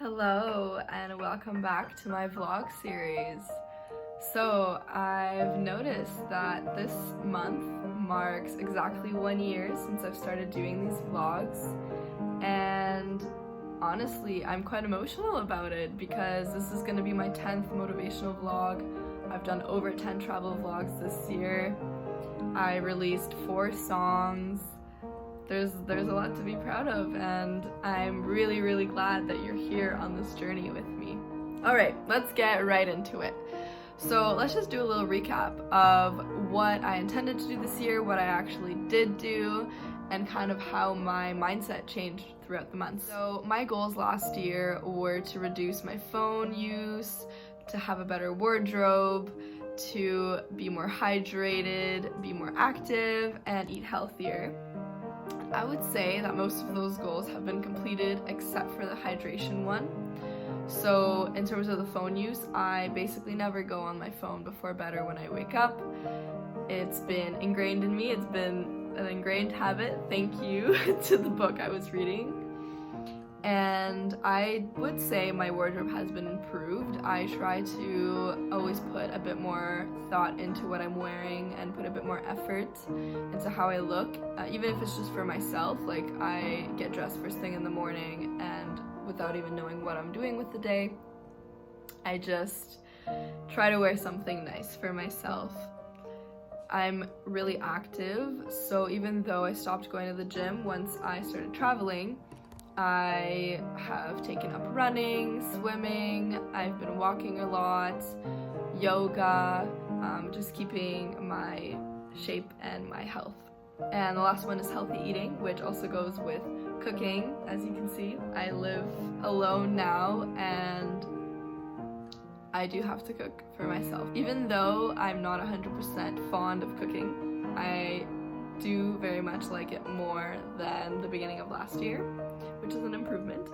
Hello and welcome back to my vlog series. So I've noticed that this month marks exactly 1 year since I've started doing these vlogs, and honestly I'm quite emotional about it because this is going to be my 10th motivational vlog. I've done over 10 travel vlogs this year. I released 4 songs. There's a lot to be proud of, and I'm really glad that you're here on this journey with me. Alright, let's get right into it. So let's just do a little recap of what I intended to do this year, what I actually did do, and kind of how my mindset changed throughout the months. So my goals last year were to reduce my phone use, to have a better wardrobe, to be more hydrated, be more active, and eat healthier. I would say that most of those goals have been completed except for the hydration one. So in terms of the phone use, I basically never go on my phone before bed or when I wake up. It's been ingrained in me. It's been an ingrained habit, thank you to the book I was reading. And I would say my wardrobe has been improved. I try to always put a bit more thought into what I'm wearing and put a bit more effort into how I look, even if it's just for myself. Like, I get dressed first thing in the morning, and without even knowing what I'm doing with the day, I just try to wear something nice for myself. I'm really active, so even though I stopped going to the gym once I started traveling, I have taken up running, swimming, I've been walking a lot, yoga, just keeping my shape and my health. And the last one is healthy eating, which also goes with cooking. As you can see, I live alone now and I do have to cook for myself. Even though I'm not 100% fond of cooking, I do very much like it more than the beginning of last year, which is an improvement.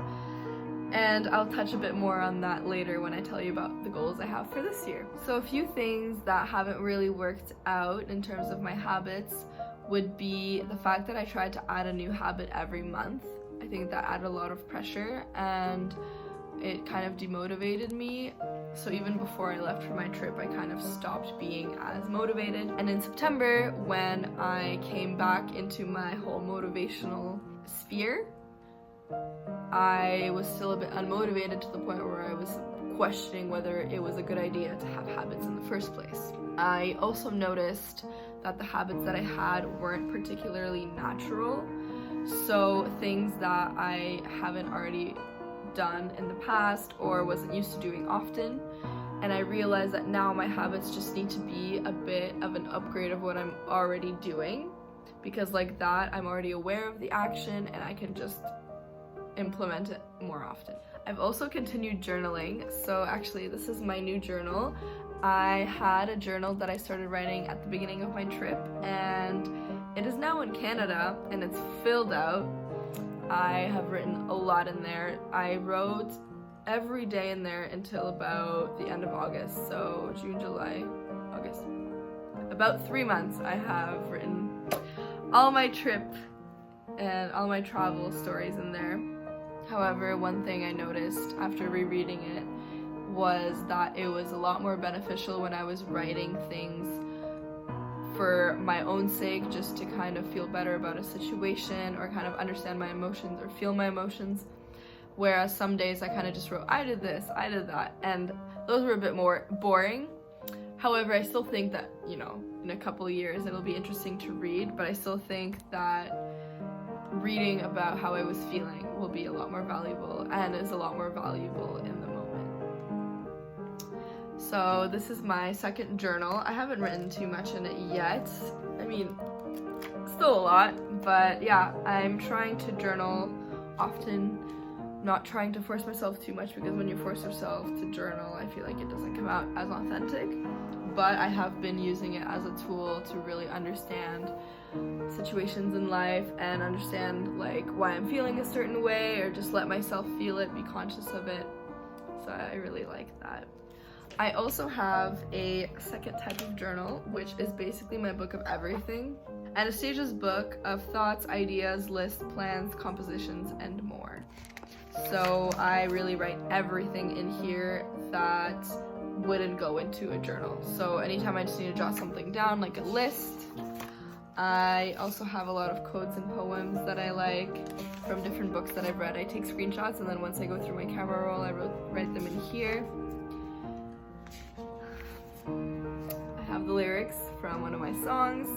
And I'll touch a bit more on that later when I tell you about the goals I have for this year. So a few things that haven't really worked out in terms of my habits would be the fact that I tried to add a new habit every month. I think that added a lot of pressure and it kind of demotivated me. So even before I left for my trip, I kind of stopped being as motivated. And in September, when I came back into my whole motivational sphere, I was still a bit unmotivated to the point where I was questioning whether it was a good idea to have habits in the first place. I also noticed that the habits that I had weren't particularly natural. So things that I haven't already done in the past or wasn't used to doing often, and I realized that now my habits just need to be a bit of an upgrade of what I'm already doing, because like that I'm already aware of the action and I can just implement it more often. I've also continued journaling. So actually this is my new journal. I had a journal that I started writing at the beginning of my trip, and it is now in Canada and it's filled out. I have written a lot in there. I wrote every day in there until about the end of August. So June, July, August. About 3 months I have written all my trip and all my travel stories in there. However, one thing I noticed after rereading it was that it was a lot more beneficial when I was writing things for my own sake, just to kind of feel better about a situation or kind of understand my emotions or feel my emotions. Whereas some days I kind of just wrote, I did this, I did that, and those were a bit more boring. However, I still think that, you know, in a couple of years it'll be interesting to read, but I still think that reading about how I was feeling will be a lot more valuable and is a lot more valuable in the moment. So this is my second journal. I haven't written too much in it yet. I mean, still a lot, but yeah, I'm trying to journal often, not trying to force myself too much, because when you force yourself to journal, I feel like it doesn't come out as authentic. But I have been using it as a tool to really understand situations in life and understand like why I'm feeling a certain way, or just let myself feel it, be conscious of it. So I really like that. I also have a second type of journal, which is basically my book of everything. Anastasia's book of thoughts, ideas, lists, plans, compositions, and more. So I really write everything in here that wouldn't go into a journal. So anytime I just need to jot something down, like a list. I also have a lot of quotes and poems that I like from different books that I've read. I take screenshots, and then once I go through my camera roll, I write them in here. I have the lyrics from one of my songs.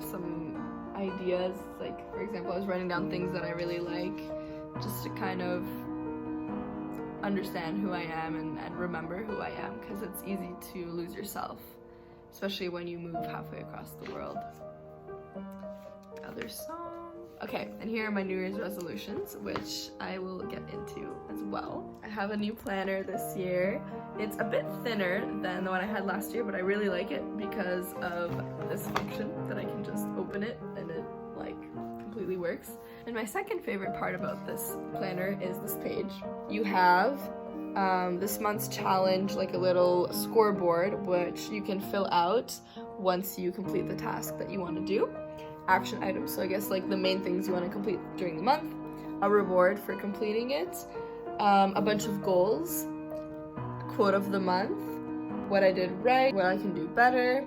Some ideas, like for example, I was writing down things that I really like just to kind of understand who I am and remember who I am, because it's easy to lose yourself, especially when you move halfway across the world. Other song. Okay, and here are my New Year's resolutions, which I will get into as well. I have a new planner this year. It's a bit thinner than the one I had last year, but I really like it because of this function that I can just open it and it like completely works. And my second favorite part about this planner is this page. You have this month's challenge, like a little scoreboard, which you can fill out once you complete the task that you want to do. Action items, so I guess like the main things you want to complete during the month, a reward for completing it, a bunch of goals, quote of the month, what I did right, what I can do better,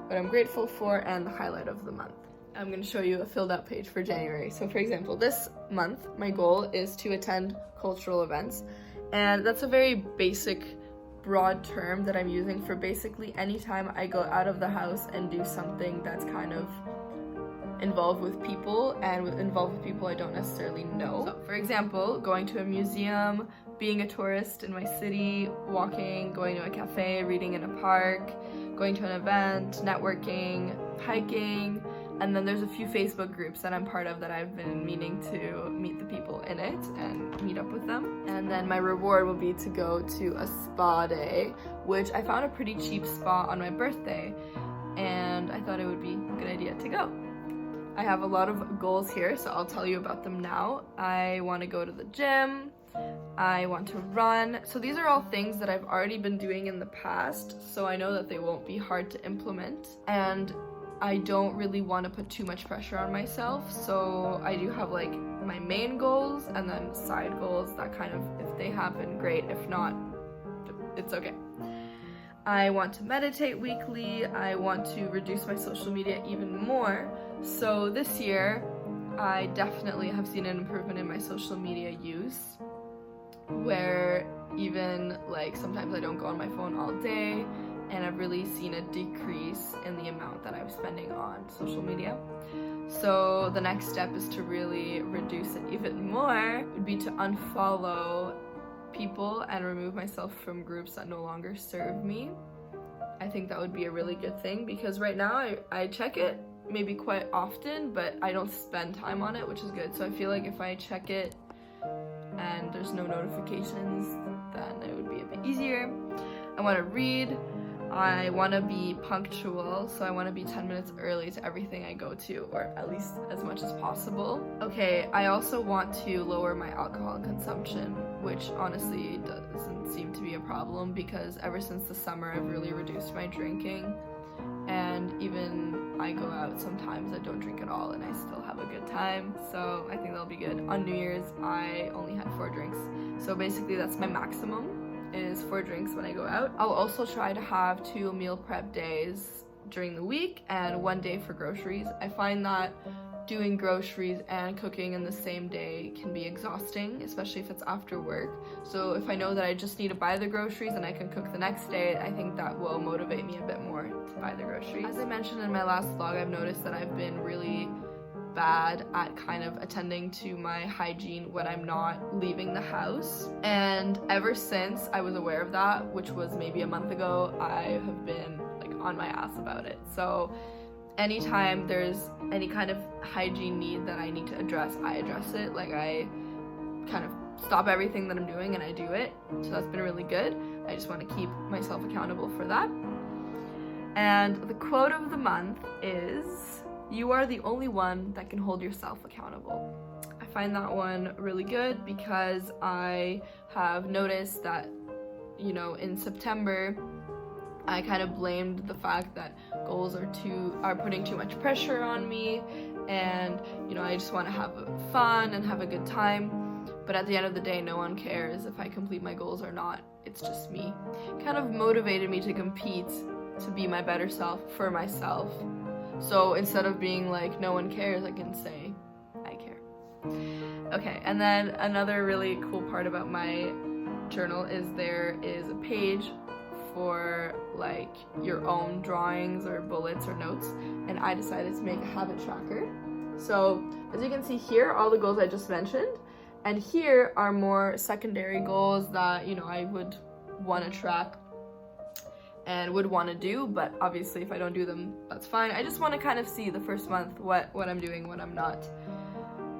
what I'm grateful for, and the highlight of the month. I'm going to show you a filled out page for January. So for example, this month my goal is to attend cultural events, and that's a very basic broad term that I'm using for basically anytime I go out of the house and do something that's kind of involved with people and involved with people I don't necessarily know. So, for example, going to a museum, being a tourist in my city, walking, going to a cafe, reading in a park, going to an event, networking, hiking, and then there's a few Facebook groups that I'm part of that I've been meaning to meet the people in it and meet up with them. And then my reward will be to go to a spa day, which I found a pretty cheap spa on my birthday, and I thought it would be a good idea to go. I have a lot of goals here, so I'll tell you about them now. I want to go to the gym. I want to run. So these are all things that I've already been doing in the past, so I know that they won't be hard to implement. And I don't really want to put too much pressure on myself, so I do have like my main goals and then side goals that kind of, if they happen, great. If not, it's okay. I want to meditate weekly. I want to reduce my social media even more. So this year, I definitely have seen an improvement in my social media use, where even like sometimes I don't go on my phone all day, and I've really seen a decrease in the amount that I'm spending on social media. So the next step is to really reduce it even more, would be to unfollow people and remove myself from groups that no longer serve me. I think that would be a really good thing, because right now I check it maybe quite often, but I don't spend time on it, which is good. So I feel like if I check it and there's no notifications, then it would be a bit easier. I want to read. I want to be punctual, so I want to be 10 minutes early to everything I go to, or at least as much as possible. Okay, I also want to lower my alcohol consumption, which honestly doesn't seem to be a problem, because ever since the summer I've really reduced my drinking, and even I go out sometimes I don't drink at all and I still have a good time, so I think that'll be good. On New Year's I only had 4 drinks, so basically that's my maximum, is 4 drinks when I go out. I'll also try to have 2 meal prep days during the week and 1 day for groceries. I find that doing groceries and cooking in the same day can be exhausting, especially if it's after work. So if I know that I just need to buy the groceries and I can cook the next day, I think that will motivate me a bit more to buy the groceries. As I mentioned in my last vlog, I've noticed that I've been really bad at kind of attending to my hygiene when I'm not leaving the house, and ever since I was aware of that, which was maybe a month ago, I have been like on my ass about it. So anytime there's any kind of hygiene need that I need to address, I address it. Like I kind of stop everything that I'm doing and I do it, so that's been really good. I just want to keep myself accountable for that. And the quote of the month is, "You are the only one that can hold yourself accountable." I find that one really good because I have noticed that, you know, in September, I kind of blamed the fact that goals are putting too much pressure on me, and, you know, I just want to have fun and have a good time. but at the end of the day, no one cares if I complete my goals or not. It's just me. It kind of motivated me to compete, to be my better self for myself. So instead of being like, no one cares, I can say, I care. Okay, and then another really cool part about my journal is there is a page for like your own drawings or bullets or notes, and I decided to make a habit tracker. So as you can see here, all the goals I just mentioned, and here are more secondary goals that, you know, I would want to track and would want to do, but obviously if I don't do them, that's fine. I just want to kind of see the first month what I'm doing, what I'm not.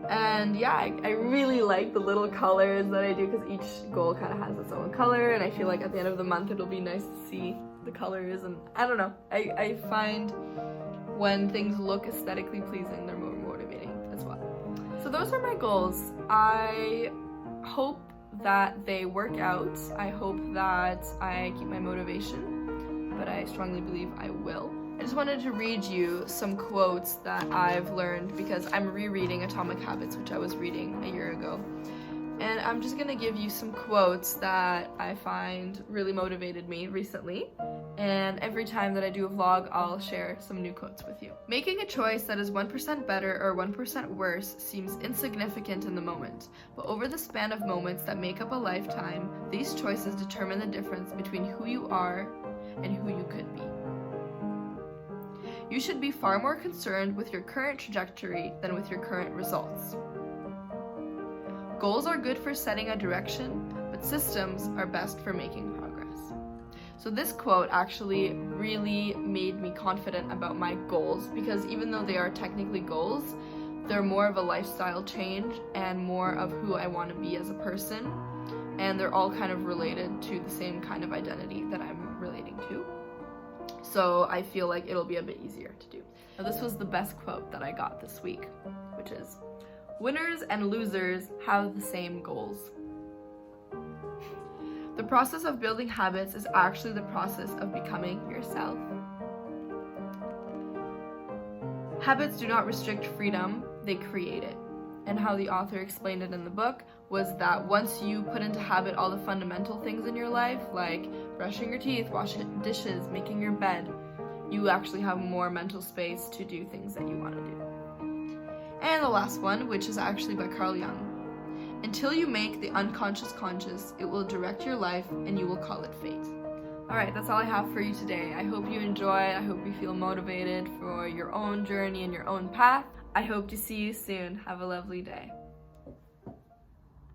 And yeah, I really like the little colors that I do, because each goal kind of has its own color, and I feel like at the end of the month it'll be nice to see the colors, and I don't know, I find when things look aesthetically pleasing, they're more motivating as well. So those are my goals. I hope that they work out. I hope that I keep my motivation, but I strongly believe I will. I just wanted to read you some quotes that I've learned, because I'm rereading Atomic Habits, which I was reading a year ago. And I'm just gonna give you some quotes that I find really motivated me recently. And every time that I do a vlog, I'll share some new quotes with you. Making a choice that is 1% better or 1% worse seems insignificant in the moment, but over the span of moments that make up a lifetime, these choices determine the difference between who you are and who you could be. You should be far more concerned with your current trajectory than with your current results. Goals are good for setting a direction, but systems are best for making progress. So this quote actually really made me confident about my goals, because even though they are technically goals, they're more of a lifestyle change and more of who I want to be as a person, and they're all kind of related to the same kind of identity that I'm relating to. So I feel like it'll be a bit easier to do. Now this was the best quote that I got this week, which is, "Winners and losers have the same goals." The process of building habits is actually the process of becoming yourself. Habits do not restrict freedom, they create it. And how the author explained it in the book was that once you put into habit all the fundamental things in your life, like brushing your teeth, washing dishes, making your bed, you actually have more mental space to do things that you want to do. And the last one, which is actually by Carl Jung. Until you make the unconscious conscious, it will direct your life and you will call it fate. Alright, that's all I have for you today. I hope you enjoy. I hope you feel motivated for your own journey and your own path. I hope to see you soon. Have a lovely day.